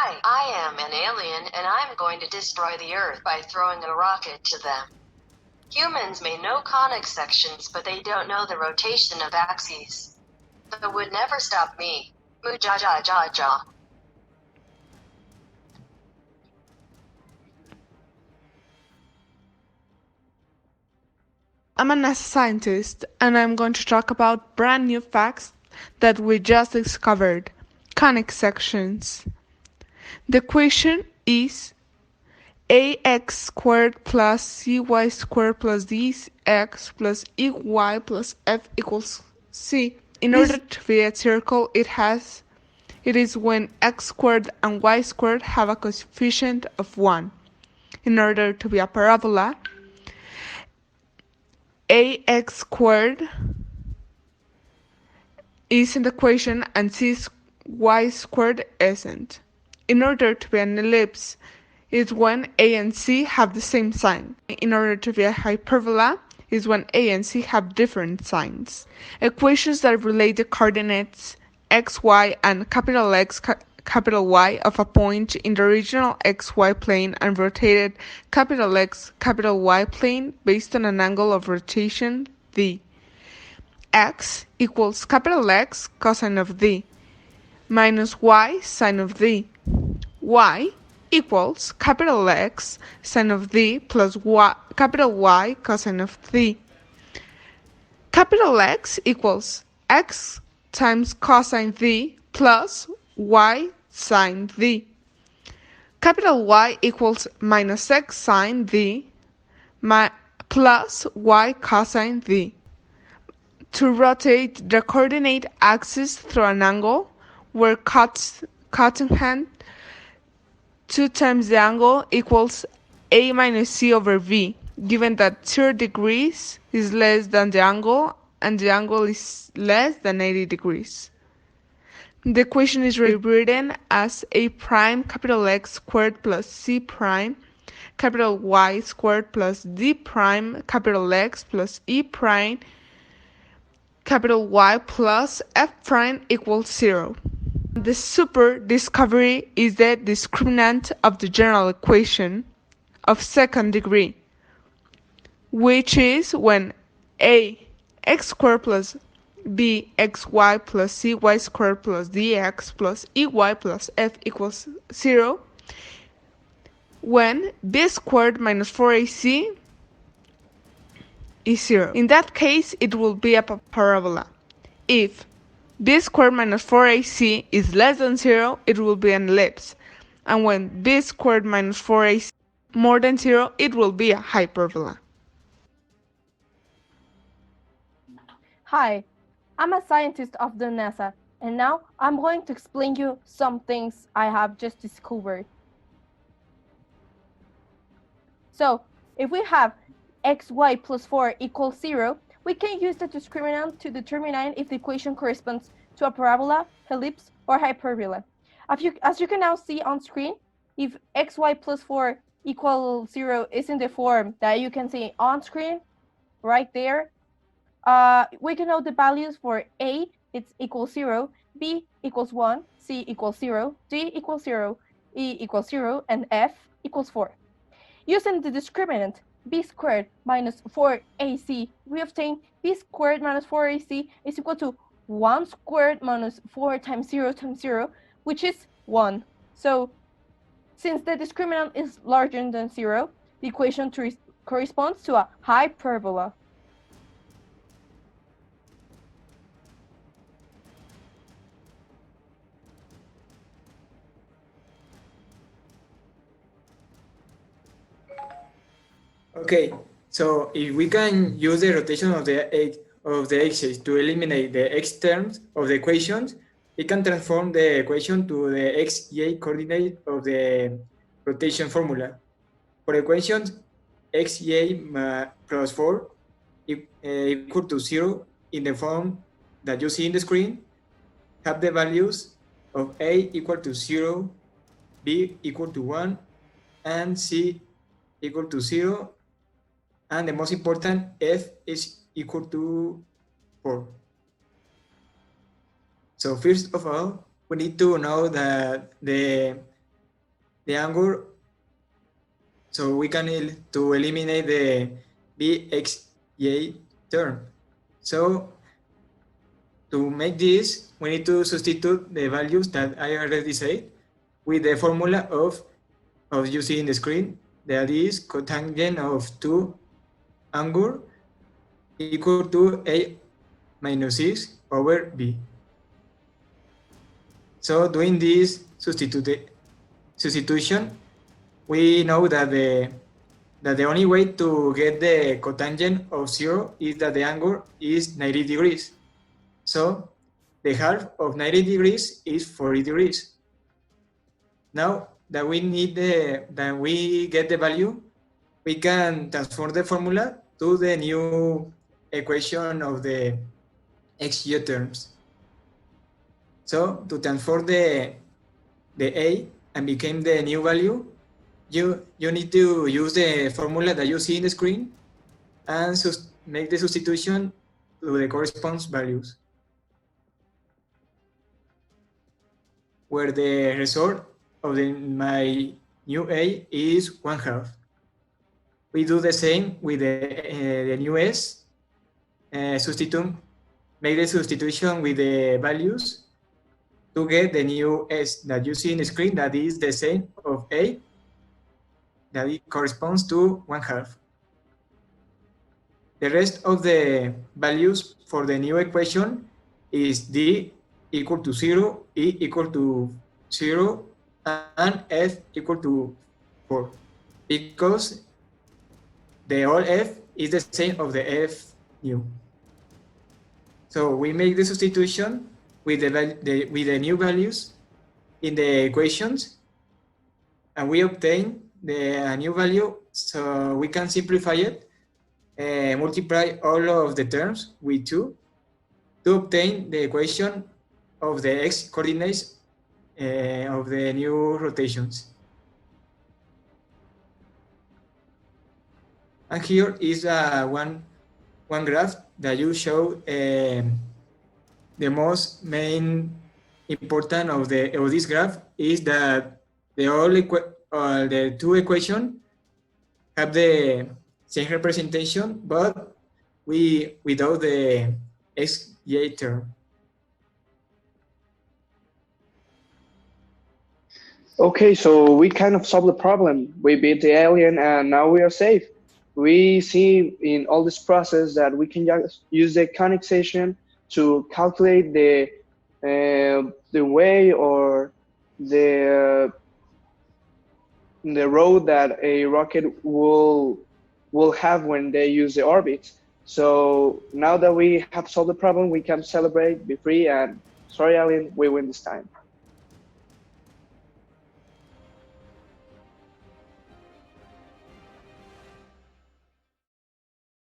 Hi, I am an alien and I'm going to destroy the Earth by throwing a rocket to them. Humans may know conic sections, but they don't know the rotation of axes. That would never stop me. Moo ja ja ja ja. I'm a NASA scientist, and I'm going to talk about brand new facts that we just discovered. Conic sections. The equation is ax squared plus cy squared plus dx plus ey plus f equals c. In order to be a circle, it is when x squared and y squared have a coefficient of 1. In order to be a parabola, ax squared is in the equation and y squared isn't. In order to be an ellipse, is when a and c have the same sign. In order to be a hyperbola, is when a and c have different signs. Equations that relate the coordinates x, y, and capital X, capital Y of a point in the original xy plane and rotated capital X, capital Y plane based on an angle of rotation d. X equals capital X cosine of d minus y sine of d. Y equals capital X sine of d plus capital Y cosine of d. Capital X equals x times cosine d plus y sine d. Capital Y equals minus x sine d plus y cosine d. To rotate the coordinate axis through an angle, where cotangent 2 times the angle equals a minus c over v, given that 0 degrees is less than the angle and the angle is less than 80 degrees. The equation is rewritten as a prime capital X squared plus c prime capital Y squared plus d prime capital X plus e prime capital Y plus f prime equals 0. The super discovery is the discriminant of the general equation of second degree, which is when a x squared plus b xy plus cy squared plus dx plus ey plus f equals 0, when b squared minus 4ac is 0. In that case, it will be a parabola. If b squared minus 4ac is less than 0, it will be an ellipse. And when b squared minus 4ac more than 0, it will be a hyperbola. Hi, I'm a scientist of the NASA, and now I'm going to explain you some things I have just discovered. So, if we have xy plus 4 equals 0, we can use the discriminant to determine if the equation corresponds to a parabola, ellipse, or hyperbola. As you can now see on screen, if xy plus 4 equals 0 is in the form that you can see on screen, right there, we can know the values for A, it's equals 0, B equals 1, C equals 0, D equals 0, E equals 0, and F equals 4. Using the discriminant b squared minus 4ac, we obtain b squared minus 4ac is equal to 1 squared minus 4 times 0 times 0, which is 1. So, since the discriminant is larger than 0, the equation corresponds to a hyperbola. Okay, so if we can use the rotation of the axis to eliminate the x terms of the equations, we can transform the equation to the x, y coordinate of the rotation formula. For equations x, y plus 4 equal to 0 in the form that you see in the screen, have the values of a equal to 0, b equal to 1, and c equal to 0, and the most important, f is equal to 4. So first of all, we need to know that the the angle, so we can to eliminate the bxy term. So to make this, we need to substitute the values that I already said with the formula of you see in the screen, that is cotangent of 2 angle equal to a minus 6 over b. So doing this substitution, we know that the only way to get the cotangent of 0 is that the angle is 90 degrees. So the half of 90 degrees is 40 degrees. Now that we get the value, we can transform the formula to the new equation of the xy terms. So to transform the a and become the new value, you need to use the formula that you see in the screen and make the substitution to the corresponding values, where the result of my new a is 1/2. We do the same with the new s, make the substitution with the values to get the new s that you see in the screen, that is the same of a, that it corresponds to 1/2. The rest of the values for the new equation is d equal to 0, e equal to 0, and f equal to 4, because the all f is the same of the f new. So we make the substitution with the new values in the equations, and we obtain the new value. So we can simplify it, multiply all of the terms with 2 to obtain the equation of the x coordinates of the new rotations. And here is one graph that you show the most main important of this graph is that the two equations have the same representation, but without the xy term. Okay, so we kind of solved the problem. We beat the alien and now we are safe. We see in all this process that we can just use the connexation to calculate the way or the road that a rocket will have when they use the orbit. So now that we have solved the problem, we can celebrate, be free, and sorry, alien, we win this time.